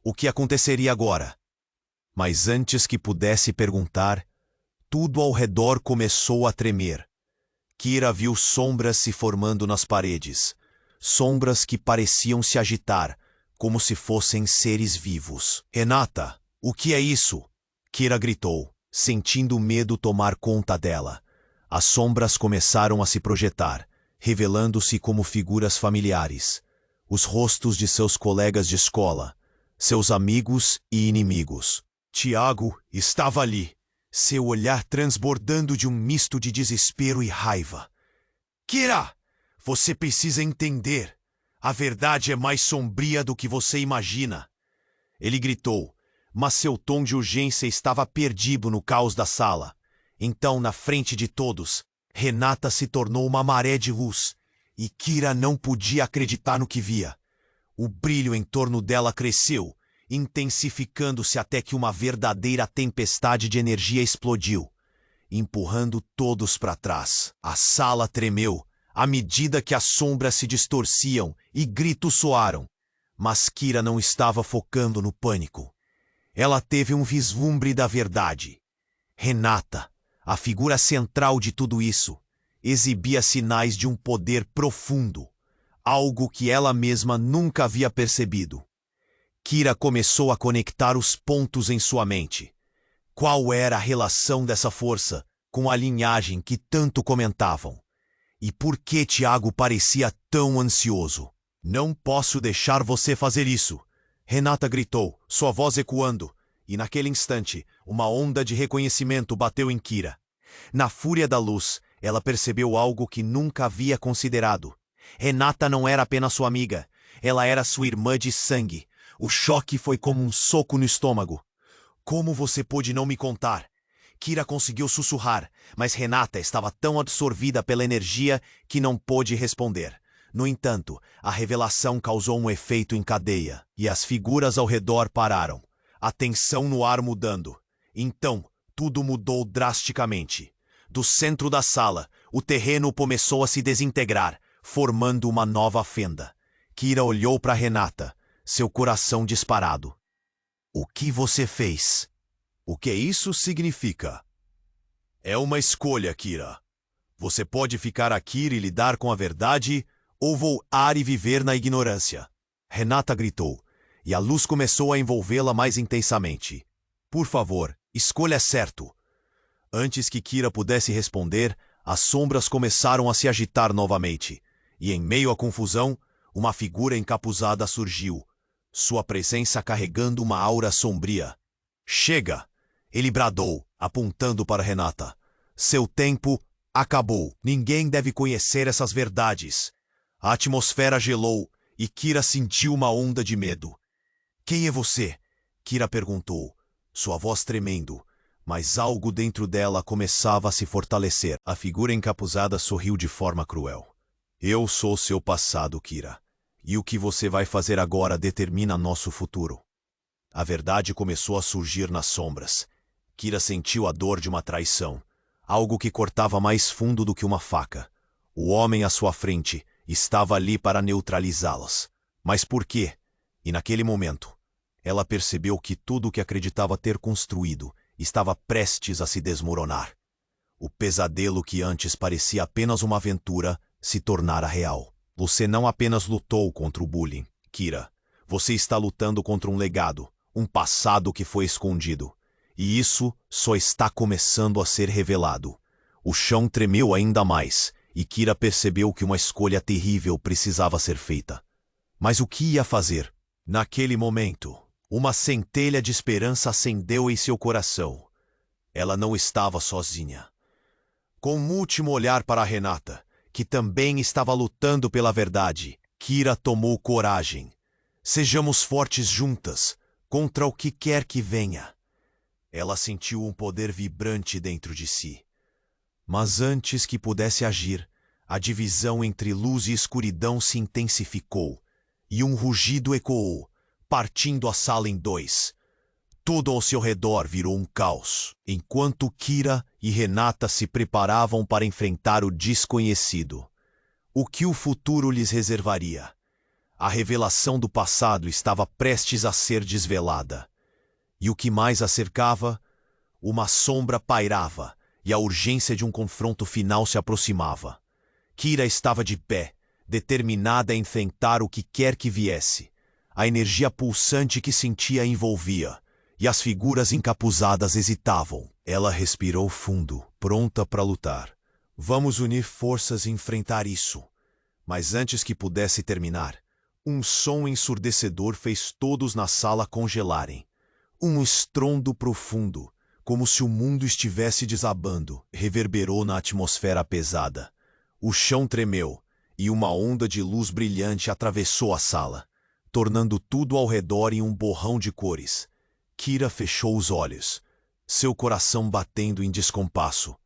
O que aconteceria agora? Mas antes que pudesse perguntar, tudo ao redor começou a tremer. Kira viu sombras se formando nas paredes, sombras que pareciam se agitar, como se fossem seres vivos. Renata, o que é isso? Kira gritou, sentindo o medo tomar conta dela. As sombras começaram a se projetar, revelando-se como figuras familiares, os rostos de seus colegas de escola, seus amigos e inimigos. Tiago estava ali, seu olhar transbordando de um misto de desespero e raiva. Kira, você precisa entender. A verdade é mais sombria do que você imagina. Ele gritou, mas seu tom de urgência estava perdido no caos da sala. Então, na frente de todos, Renata se tornou uma maré de luz, e Kira não podia acreditar no que via. O brilho em torno dela cresceu, intensificando-se até que uma verdadeira tempestade de energia explodiu, empurrando todos para trás. A sala tremeu, à medida que as sombras se distorciam e gritos soaram. Mas Kira não estava focando no pânico. Ela teve um vislumbre da verdade. Renata, a figura central de tudo isso, exibia sinais de um poder profundo, algo que ela mesma nunca havia percebido. Kira começou a conectar os pontos em sua mente. Qual era a relação dessa força com a linhagem que tanto comentavam? E por que Tiago parecia tão ansioso? Não posso deixar você fazer isso, Renata gritou, sua voz ecoando, e naquele instante, uma onda de reconhecimento bateu em Kira. Na fúria da luz, ela percebeu algo que nunca havia considerado. Renata não era apenas sua amiga, ela era sua irmã de sangue. O choque foi como um soco no estômago. Como você pôde não me contar? Kira conseguiu sussurrar, mas Renata estava tão absorvida pela energia que não pôde responder. No entanto, a revelação causou um efeito em cadeia, e as figuras ao redor pararam, a tensão no ar mudando. Então, tudo mudou drasticamente. Do centro da sala, o terreno começou a se desintegrar, formando uma nova fenda. Kira olhou para Renata, seu coração disparado. O que você fez? O que isso significa? É uma escolha, Kira. Você pode ficar aqui e lidar com a verdade, ou voar e viver na ignorância. Renata gritou, e a luz começou a envolvê-la mais intensamente. Por favor, escolha certo. Antes que Kira pudesse responder, as sombras começaram a se agitar novamente, e em meio à confusão, uma figura encapuzada surgiu, sua presença carregando uma aura sombria. Chega! Ele bradou, apontando para Renata. Seu tempo acabou. Ninguém deve conhecer essas verdades. A atmosfera gelou e Kira sentiu uma onda de medo. Quem é você? Kira perguntou, sua voz tremendo, mas algo dentro dela começava a se fortalecer. A figura encapuzada sorriu de forma cruel. Eu sou seu passado, Kira, e o que você vai fazer agora determina nosso futuro. A verdade começou a surgir nas sombras. Kira sentiu a dor de uma traição, algo que cortava mais fundo do que uma faca. O homem à sua frente estava ali para neutralizá-las. Mas por quê? E naquele momento, ela percebeu que tudo o que acreditava ter construído estava prestes a se desmoronar. O pesadelo que antes parecia apenas uma aventura se tornara real. Você não apenas lutou contra o bullying, Kira. Você está lutando contra um legado, um passado que foi escondido. E isso só está começando a ser revelado. O chão tremeu ainda mais, e Kira percebeu que uma escolha terrível precisava ser feita. Mas o que ia fazer? Naquele momento, uma centelha de esperança acendeu em seu coração. Ela não estava sozinha. Com um último olhar para Renata, que também estava lutando pela verdade, Kira tomou coragem. Sejamos fortes juntas, contra o que quer que venha. Ela sentiu um poder vibrante dentro de si. Mas antes que pudesse agir, a divisão entre luz e escuridão se intensificou, e um rugido ecoou, partindo a sala em dois. Tudo ao seu redor virou um caos, enquanto Kira e Renata se preparavam para enfrentar o desconhecido. O que o futuro lhes reservaria? A revelação do passado estava prestes a ser desvelada. E o que mais a cercava? Uma sombra pairava, e a urgência de um confronto final se aproximava. Kira estava de pé, determinada a enfrentar o que quer que viesse. A energia pulsante que sentia a envolvia, e as figuras encapuzadas hesitavam. Ela respirou fundo, pronta para lutar. Vamos unir forças e enfrentar isso. Mas antes que pudesse terminar, um som ensurdecedor fez todos na sala congelarem. Um estrondo profundo, como se o mundo estivesse desabando, reverberou na atmosfera pesada. O chão tremeu, e uma onda de luz brilhante atravessou a sala, tornando tudo ao redor em um borrão de cores. Kira fechou os olhos, seu coração batendo em descompasso.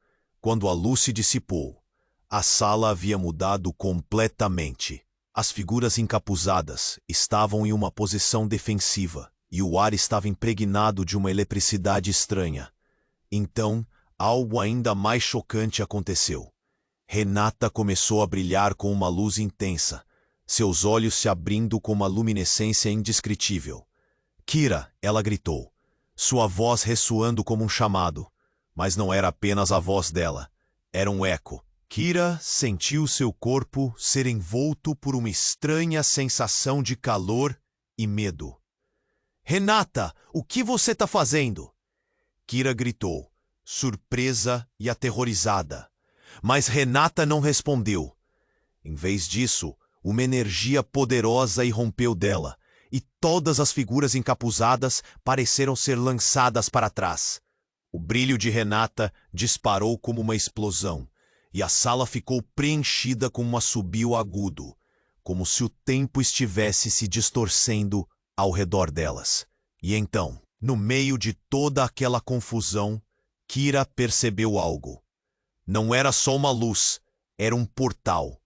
Quando a luz se dissipou, a sala havia mudado completamente. As figuras encapuzadas estavam em uma posição defensiva, e o ar estava impregnado de uma eletricidade estranha. Então, algo ainda mais chocante aconteceu. Renata começou a brilhar com uma luz intensa, seus olhos se abrindo com uma luminescência indescritível. Kira, ela gritou, sua voz ressoando como um chamado. Mas não era apenas a voz dela, era um eco. Kira sentiu seu corpo ser envolto por uma estranha sensação de calor e medo. Renata, o que você está fazendo? Kira gritou, surpresa e aterrorizada. Mas Renata não respondeu. Em vez disso, uma energia poderosa irrompeu dela, e todas as figuras encapuzadas pareceram ser lançadas para trás. O brilho de Renata disparou como uma explosão, e a sala ficou preenchida com um assobio agudo, como se o tempo estivesse se distorcendo ao redor delas. E então, no meio de toda aquela confusão, Kira percebeu algo. Não era só uma luz, era um portal.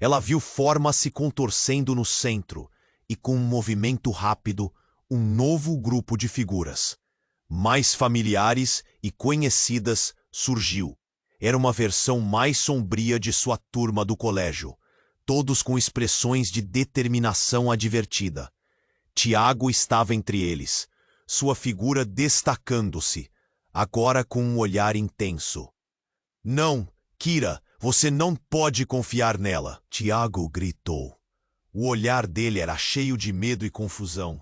Ela viu formas se contorcendo no centro, e com um movimento rápido, um novo grupo de figuras, mais familiares e conhecidas, surgiu. Era uma versão mais sombria de sua turma do colégio, todos com expressões de determinação advertida. Tiago estava entre eles, sua figura destacando-se, agora com um olhar intenso. Não, Kira, você não pode confiar nela, Tiago gritou. O olhar dele era cheio de medo e confusão.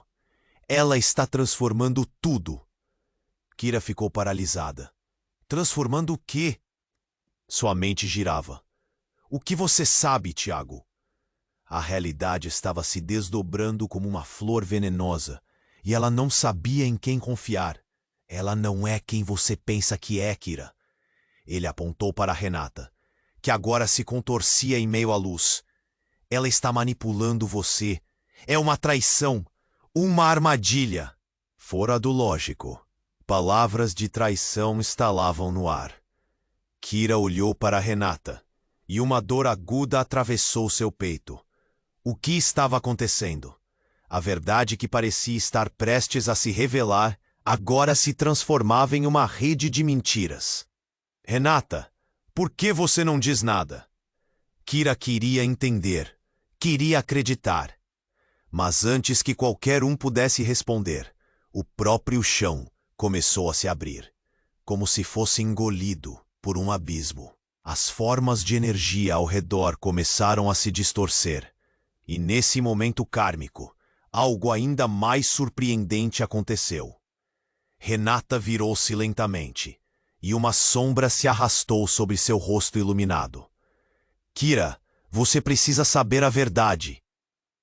Ela está transformando tudo. Kira ficou paralisada. Transformando o quê? Sua mente girava. O que você sabe, Tiago? A realidade estava se desdobrando como uma flor venenosa, e ela não sabia em quem confiar. Ela não é quem você pensa que é, Kira. Ele apontou para Renata, que agora se contorcia em meio à luz. Ela está manipulando você. É uma traição, uma armadilha. Fora do lógico. Palavras de traição estalavam no ar. Kira olhou para Renata, e uma dor aguda atravessou seu peito. O que estava acontecendo? A verdade que parecia estar prestes a se revelar, agora se transformava em uma rede de mentiras. Renata, por que você não diz nada? Kira queria entender, queria acreditar. Mas antes que qualquer um pudesse responder, o próprio chão começou a se abrir, como se fosse engolido por um abismo. As formas de energia ao redor começaram a se distorcer. E nesse momento kármico, algo ainda mais surpreendente aconteceu. Renata virou-se lentamente, e uma sombra se arrastou sobre seu rosto iluminado. Kira, você precisa saber a verdade.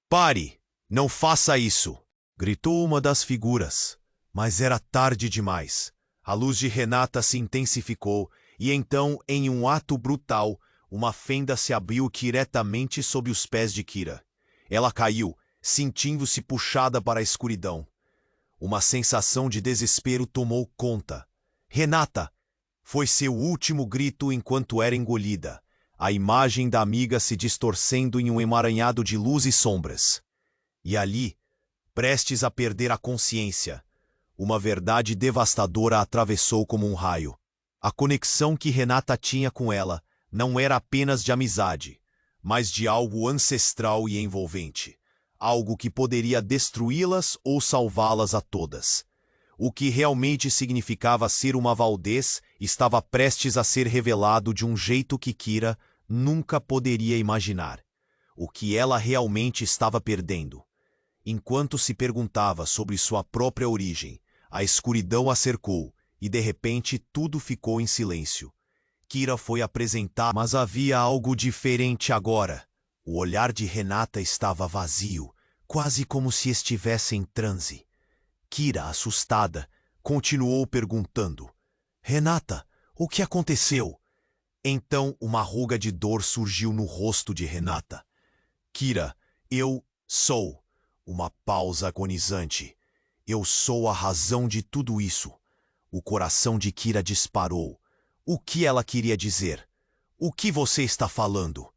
Pare! Não faça isso! Gritou uma das figuras. Mas era tarde demais. A luz de Renata se intensificou, e então, em um ato brutal, uma fenda se abriu diretamente sob os pés de Kira. Ela caiu, sentindo-se puxada para a escuridão. Uma sensação de desespero tomou conta. Renata! Foi seu último grito enquanto era engolida, a imagem da amiga se distorcendo em um emaranhado de luz e sombras. E ali, prestes a perder a consciência, uma verdade devastadora a atravessou como um raio. A conexão que Renata tinha com ela não era apenas de amizade, mas de algo ancestral e envolvente. Algo que poderia destruí-las ou salvá-las a todas. O que realmente significava ser uma Valdez estava prestes a ser revelado de um jeito que Kira nunca poderia imaginar. O que ela realmente estava perdendo. Enquanto se perguntava sobre sua própria origem, a escuridão a cercou e de repente tudo ficou em silêncio. Kira foi apresentar, mas havia algo diferente agora. O olhar de Renata estava vazio, quase como se estivesse em transe. Kira, assustada, continuou perguntando. Renata, o que aconteceu? Então uma ruga de dor surgiu no rosto de Renata. Kira, eu sou. Uma pausa agonizante. Eu sou a razão de tudo isso. O coração de Kira disparou. O que ela queria dizer? O que você está falando?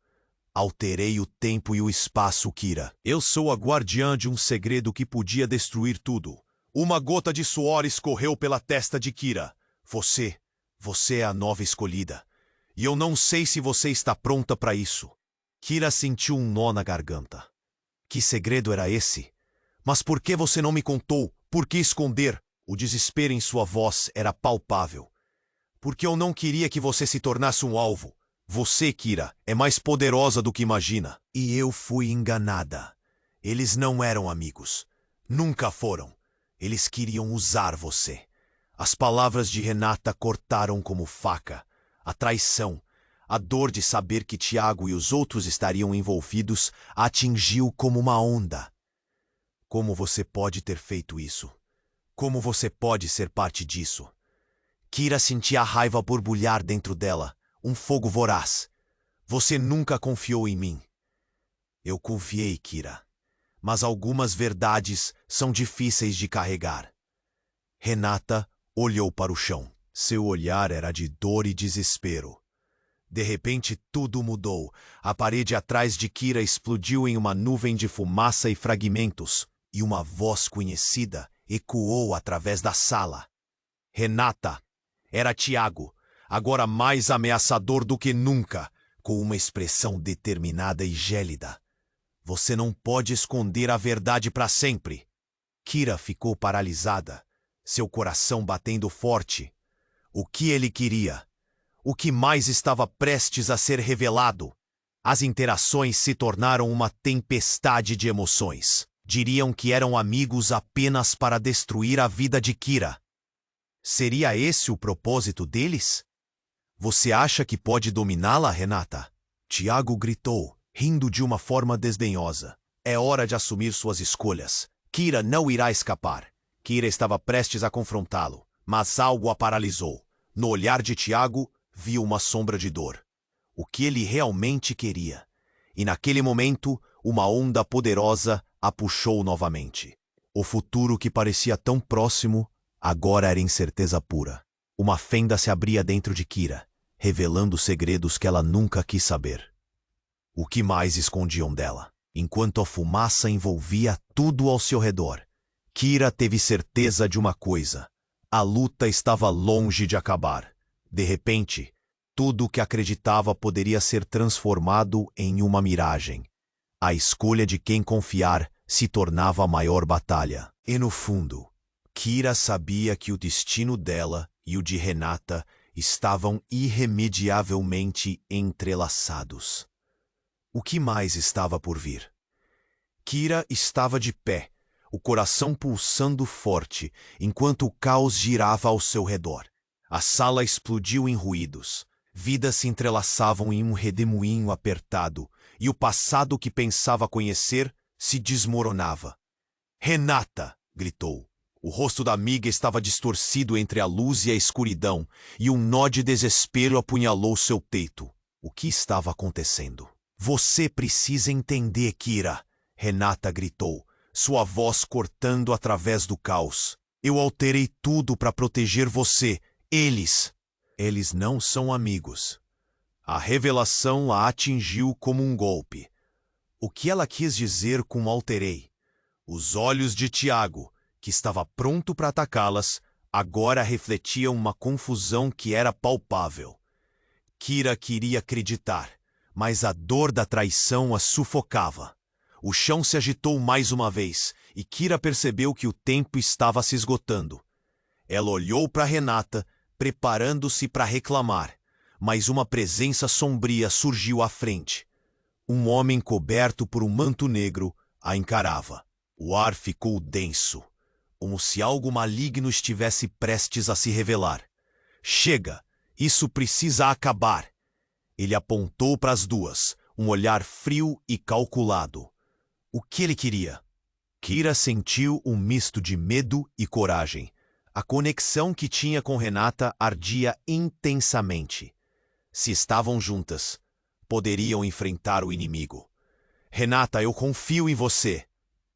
Alterei o tempo e o espaço, Kira. Eu sou a guardiã de um segredo que podia destruir tudo. Uma gota de suor escorreu pela testa de Kira. Você é a nova escolhida. E eu não sei se você está pronta para isso. Kira sentiu um nó na garganta. Que segredo era esse? Mas por que você não me contou? Por que esconder? O desespero em sua voz era palpável. Porque eu não queria que você se tornasse um alvo. Você, Kira, é mais poderosa do que imagina. E eu fui enganada. Eles não eram amigos. Nunca foram. Eles queriam usar você. As palavras de Renata cortaram como faca. A traição, a dor de saber que Tiago e os outros estariam envolvidos, a atingiu como uma onda. Como você pode ter feito isso? Como você pode ser parte disso? Kira sentia a raiva borbulhar dentro dela, um fogo voraz. Você nunca confiou em mim. Eu confiei, Kira. Mas algumas verdades são difíceis de carregar. Renata olhou para o chão. Seu olhar era de dor e desespero. De repente tudo mudou. A parede atrás de Kira explodiu em uma nuvem de fumaça e fragmentos, e uma voz conhecida ecoou através da sala. Renata! Era Tiago. agora mais ameaçador do que nunca, com uma expressão determinada e gélida. Você não pode esconder a verdade para sempre. Kira ficou paralisada, seu coração batendo forte. O que ele queria? O que mais estava prestes a ser revelado? As interações se tornaram uma tempestade de emoções. Diriam que eram amigos apenas para destruir a vida de Kira. Seria esse o propósito deles? Você acha que pode dominá-la, Renata? Tiago gritou, rindo de uma forma desdenhosa. É hora de assumir suas escolhas. Kira não irá escapar. Kira estava prestes a confrontá-lo, mas algo a paralisou. No olhar de Tiago, viu uma sombra de dor. O que ele realmente queria. E naquele momento, uma onda poderosa a puxou novamente. O futuro que parecia tão próximo, agora era incerteza pura. Uma fenda se abria dentro de Kira, revelando segredos que ela nunca quis saber. O que mais escondiam dela? Enquanto a fumaça envolvia tudo ao seu redor, Kira teve certeza de uma coisa. A luta estava longe de acabar. De repente, tudo o que acreditava poderia ser transformado em uma miragem. A escolha de quem confiar se tornava a maior batalha. E no fundo, Kira sabia que o destino dela e o de Renata estavam irremediavelmente entrelaçados. O que mais estava por vir? Kira estava de pé, o coração pulsando forte, enquanto o caos girava ao seu redor. A sala explodiu em ruídos. Vidas se entrelaçavam em um redemoinho apertado, e o passado que pensava conhecer se desmoronava. Renata! Gritou. O rosto da amiga estava distorcido entre a luz e a escuridão, e um nó de desespero apunhalou seu peito. O que estava acontecendo? Você precisa entender, Kira! Renata gritou, sua voz cortando através do caos. Eu alterei tudo para proteger você. Eles não são amigos. A revelação a atingiu como um golpe. O que ela quis dizer com alterei? Os olhos de Tiago, que estava pronto para atacá-las, agora refletiam uma confusão que era palpável. Kira queria acreditar, mas a dor da traição a sufocava. O chão se agitou mais uma vez, e Kira percebeu que o tempo estava se esgotando. Ela olhou para Renata, preparando-se para reclamar, mas uma presença sombria surgiu à frente. Um homem coberto por um manto negro a encarava. O ar ficou denso, como se algo maligno estivesse prestes a se revelar. Chega! Isso precisa acabar! Ele apontou para as duas, um olhar frio e calculado. O que ele queria? Kira sentiu um misto de medo e coragem. A conexão que tinha com Renata ardia intensamente. Se estavam juntas, poderiam enfrentar o inimigo. Renata, eu confio em você!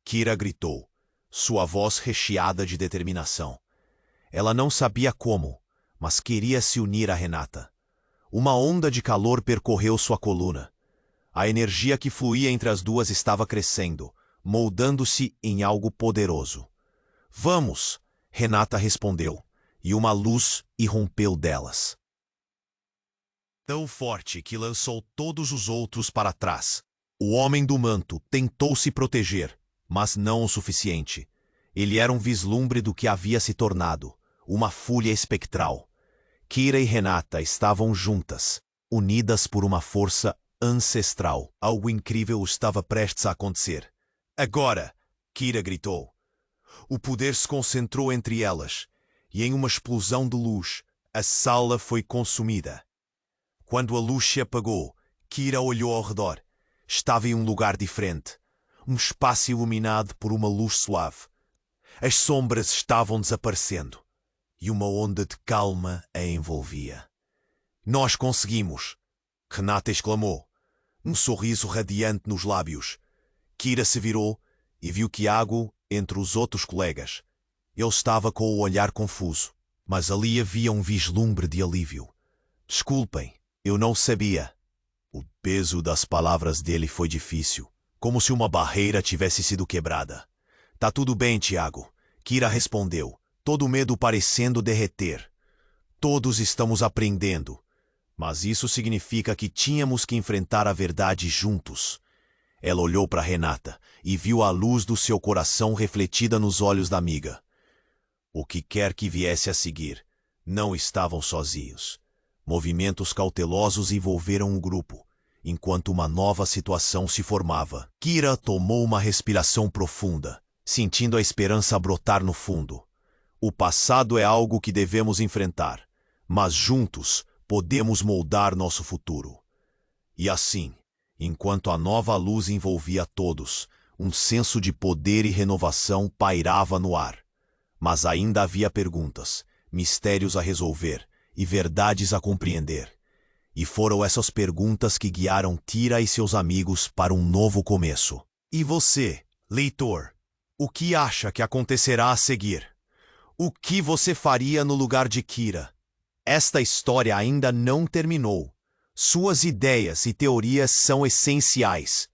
Kira gritou, sua voz recheada de determinação. Ela não sabia como, mas queria se unir a Renata. Uma onda de calor percorreu sua coluna. A energia que fluía entre as duas estava crescendo, moldando-se em algo poderoso. Vamos! Renata respondeu, e uma luz irrompeu delas. Tão forte que lançou todos os outros para trás. O homem do manto tentou se proteger, mas não o suficiente. Ele era um vislumbre do que havia se tornado, uma fúria espectral. Kira e Renata estavam juntas, unidas por uma força ancestral. Algo incrível estava prestes a acontecer. Agora! Kira gritou. O poder se concentrou entre elas, e em uma explosão de luz, a sala foi consumida. Quando a luz se apagou, Kira olhou ao redor. Estava em um lugar diferente, um espaço iluminado por uma luz suave. As sombras estavam desaparecendo, e uma onda de calma a envolvia. Nós conseguimos! Renata exclamou, um sorriso radiante nos lábios. Kira se virou e viu Tiago entre os outros colegas. Ele estava com o olhar confuso, mas ali havia um vislumbre de alívio. Desculpem, eu não sabia. O peso das palavras dele foi difícil, como se uma barreira tivesse sido quebrada. Tá tudo bem, Tiago. Kira respondeu, todo o medo parecendo derreter. Todos estamos aprendendo, mas isso significa que tínhamos que enfrentar a verdade juntos. Ela olhou para Renata e viu a luz do seu coração refletida nos olhos da amiga. O que quer que viesse a seguir, não estavam sozinhos. Movimentos cautelosos envolveram o grupo, enquanto uma nova situação se formava. Kira tomou uma respiração profunda, sentindo a esperança brotar no fundo. O passado é algo que devemos enfrentar, mas juntos podemos moldar nosso futuro. E assim, enquanto a nova luz envolvia todos, um senso de poder e renovação pairava no ar. Mas ainda havia perguntas, mistérios a resolver e verdades a compreender. E foram essas perguntas que guiaram Kira e seus amigos para um novo começo. E você, leitor, o que acha que acontecerá a seguir? O que você faria no lugar de Kira? Esta história ainda não terminou. Suas ideias e teorias são essenciais.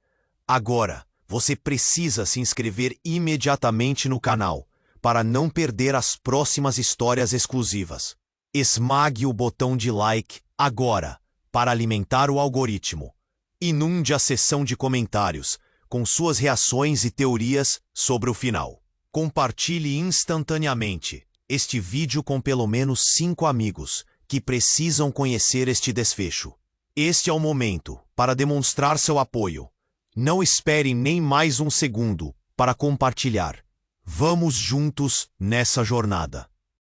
Agora, você precisa se inscrever imediatamente no canal para não perder as próximas histórias exclusivas. Esmague o botão de like agora para alimentar o algoritmo. Inunde a seção de comentários com suas reações e teorias sobre o final. Compartilhe instantaneamente este vídeo com pelo menos 5 amigos que precisam conhecer este desfecho. Este é o momento para demonstrar seu apoio. Não espere nem mais um segundo para compartilhar. Vamos juntos nessa jornada.